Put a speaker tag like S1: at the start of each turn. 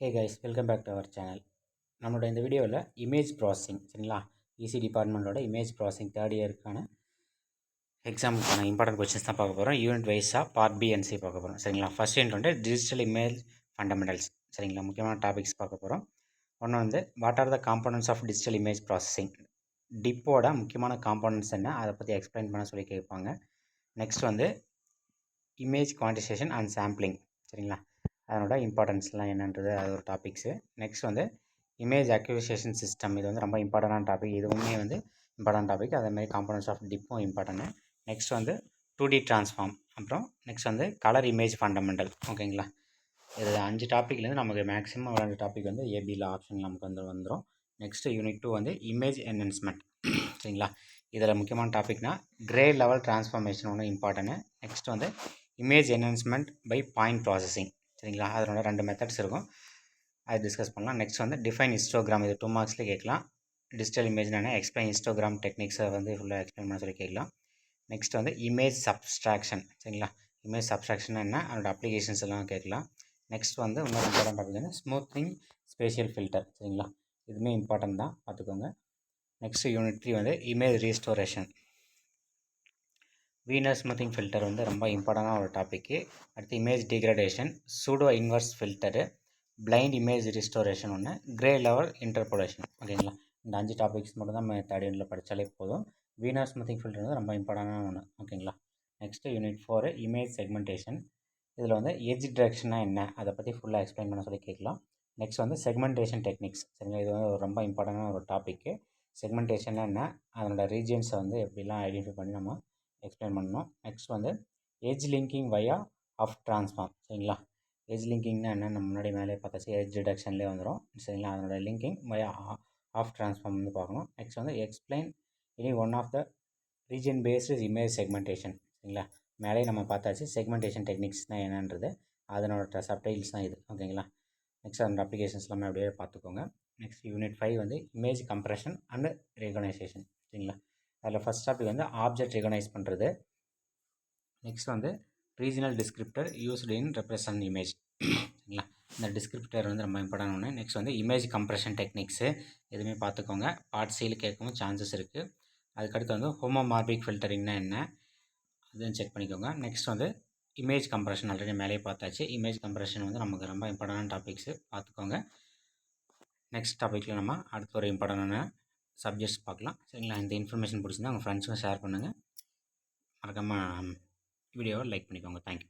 S1: Hey guys, welcome back to our channel. நம்மளோட இந்த வீடியோவில் இமேஜ் ப்ராசஸிங் சரிங்களா, இசி டிபார்ட்மெண்ட்டோட இமேஜ் ப்ராசஸிங் தேர்ட் இயருக்கான எக்ஸாமுக்கான இம்பார்ட்டன்ட் கொஸ்டின்ஸ் தான் பார்க்க போகிறோம். யூனிட் வைஸாக பார்ட் பி அண்ட் சி பார்க்க போகிறோம் சரிங்களா. ஃபர்ஸ்ட் யூனிட் வந்து டிஜிட்டல் இமேஜ் ஃபண்டமெண்டல்ஸ் சரிங்களா, முக்கியமான டாபிக்ஸ் பார்க்க போகிறோம். ஒன்று வந்து what are the components of digital image processing, டிப்போட முக்கியமான காம்பனன்ட்ஸ் என்ன அதை பற்றி எக்ஸ்பிளைன் பண்ண சொல்லி கேட்பாங்க. நெக்ஸ்ட் வந்து இமேஜ் குவான்டிசேஷன் அண்ட் சாம்பிளிங் சரிங்களா, அதனோட இம்பார்ட்டன்ஸ்லாம் என்னன்றது அது ஒரு டாபிக்ஸு. நெக்ஸ்ட் வந்து இமேஜ் அக்யூசியேஷன் சிஸ்டம், இது வந்து ரொம்ப இம்பார்ட்டண்டான டாபிக், இதுவுமே வந்து இம்பார்ட்டன்ட் டாபிக். அதேமாதிரி காம்பனன்ட்ஸ் ஆஃப் டிப்பும் இம்பார்ட்டன்ட். நெக்ஸ்ட் வந்து 2D ட்ரான்ஸ்ஃபார்ம், அப்புறம் நெக்ஸ்ட் வந்து கலர் இமேஜ் ஃபண்டமெண்டல். ஓகேங்களா, இது 5 டாப்பிக்லேருந்து நமக்கு மேக்ஸிமம் 2 டாபிக் வந்து ஏபியில் ஆப்ஷன் நமக்கு வந்துடும். நெக்ஸ்ட்டு யூனிட் 2 வந்து இமேஜ் என்ஹான்ஸ்மெண்ட் சரிங்களா. இதில் முக்கியமான டாபிக்னா கிரே லெவல் ட்ரான்ஸ்ஃபார்மேஷன் ஒன்று இம்பார்ட்டன்ட். நெக்ஸ்ட் வந்து image enhancement by point processing சரிங்களா, அதனோட 2 மெத்தட்ஸ் இருக்கும், அது டிஸ்கஸ் பண்ணலாம். நெக்ஸ்ட் வந்து டிஃபைன் ஹிஸ்டோகிராம், இது 2 மார்க்ஸ்லேயே கேட்கலாம். டிஜிட்டல் இமேஜ்னா எக்ஸ்பிளைன் ஹிஸ்டோகிராம் டெக்னிக்ஸை வந்து ஃபுல்லாக எக்ஸ்பிளைன் பண்ண சொல்லி கேட்கலாம். நெக்ஸ்ட் வந்து இமேஜ் சப்ஸ்ட்ராக்ஷன் சரிங்களா, இமேஜ் சப்ஸ்ட்ராக்ஷன் என்ன, அதோட அப்ளிகேஷன்ஸ் எல்லாம் கேட்கலாம். நெக்ஸ்ட் வந்து இன்னொரு இம்பார்ட்டன்ட் டாபிக் வந்து ஸ்மூத்திங் ஸ்பேஷியல் ஃபில்டர் சரிங்களா, இதுவுமே இம்பார்ட்டன்ட் தான், பார்த்துக்கோங்க. நெக்ஸ்ட் யூனிட் 3 வந்து image restoration, Wiener smoothing filter வந்து ரொம்ப இம்பார்ட்டண்டான ஒரு டாப்பிக்கு. அடுத்து image degradation, pseudo inverse filter, blind image restoration ஒன்று, கிரே லெவல் இன்டர்போலேஷன். ஓகேங்களா, இந்த 5 டாபிக்ஸ் மட்டும் தான் நம்ம தேர்ட் யூனிட்டில் படித்தாலே போதும். வீனர் ஸ்மூத்திங் ஃபில்டர் வந்து ரொம்ப இம்பார்ட்டண்டான ஒன்று. ஓகேங்களா, நெக்ஸ்ட்டு யூனிட் 4 இமேஜ் செக்மெண்டேஷன், இதில் வந்து எட்ஜ் டிரெக்ஷனா என்ன அதை பற்றி ஃபுல்லாக எக்ஸ்பிளைன் பண்ண சொல்லி கேட்கலாம். நெக்ஸ்ட் வந்து செக்மெண்டேஷன் டெக்னிக்ஸ் சரிங்களா, இது வந்து ரொம்ப இம்பார்ட்டண்டான ஒரு டாப்பிக்கு. செக்மெண்டேஷன்னா என்ன, அதனோட ரீஜியன்ஸை வந்து எப்படிலாம் ஐடென்டிஃபை பண்ணி நம்ம எக்ஸ்பிளைன் பண்ணணும். நெக்ஸ்ட் வந்து edge linking via Hough transform சரிங்களா. எட்ஜ் லிங்கிங்னா என்ன, நம்ம முன்னாடி மேலே பார்த்தாச்சு, எட்ஜ் டிடக்ஷன்லேயே வந்துடும் சரிங்களா. அதனோட லிங்கிங் வயா ஆஃப் ட்ரான்ஸ்ஃபார்ம் வந்து பார்க்கணும். நெக்ஸ்ட் வந்து explain any one of the region based image segmentation சரிங்களா, மேலே நம்ம பார்த்தாச்சு செக்மெண்டேஷன் டெக்னிக்ஸ்னால் என்னன்றது, அதனோட சப்டைல்ஸ் தான் இது. ஓகேங்களா, நெக்ஸ்ட் அந்த அப்ளிகேஷன்ஸ் எல்லாமே அப்படியே பார்த்துக்கோங்க. நெக்ஸ்ட் யூனிட் 5 வந்து இமேஜ் கம்ப்ரெஷன் அண்ட் ரெகனைசேஷன் சரிங்களா. அதில் ஃபஸ்ட் டாபிக் வந்து ஆப்ஜெக்ட் ரெகனைஸ் பண்ணுறது. நெக்ஸ்ட் வந்து ரீஜனல் டிஸ்கிரிப்டர் யூஸ்டு இன் ரெப்ரசன்ட் இமேஜ் சரிங்களா, இந்த டிஸ்கிரிப்டர் வந்து ரொம்ப இம்பார்ட்டன் ஒன்று. நெக்ஸ்ட் வந்து இமேஜ் கம்ப்ரெஷன் டெக்னிக்ஸு, எதுவுமே பார்த்துக்கோங்க, பார்ட் சியில் கேட்கவும் சான்சஸ் இருக்குது. அதுக்கடுத்து வந்து ஹோமோமார்பிக் ஃபில்டரிங்னா என்ன, அதுவும் செக் பண்ணிக்கோங்க. நெக்ஸ்ட் வந்து இமேஜ் கம்ப்ரெஷன் ஆல்ரெடி மேலே பார்த்தாச்சு, இமேஜ் கம்ப்ரெஷன் வந்து நமக்கு ரொம்ப இம்பார்ட்டண்டான டாபிக்ஸு, பார்த்துக்கோங்க. நெக்ஸ்ட் டாப்பிக்கில் நம்ம அடுத்த ஒரு இம்பார்ட்டண்டான சப்ஜெக்ட்ஸ் பார்க்கலாம் சரிங்களா. இந்த இன்ஃபர்மேஷன் பிடிச்சிருந்தா உங்கள் ஃப்ரெண்ட்ஸுக்கும் ஷேர் பண்ணுங்கள். மறக்காமல் வீடியோவை லைக் பண்ணிக்கோங்க. தேங்க்யூ.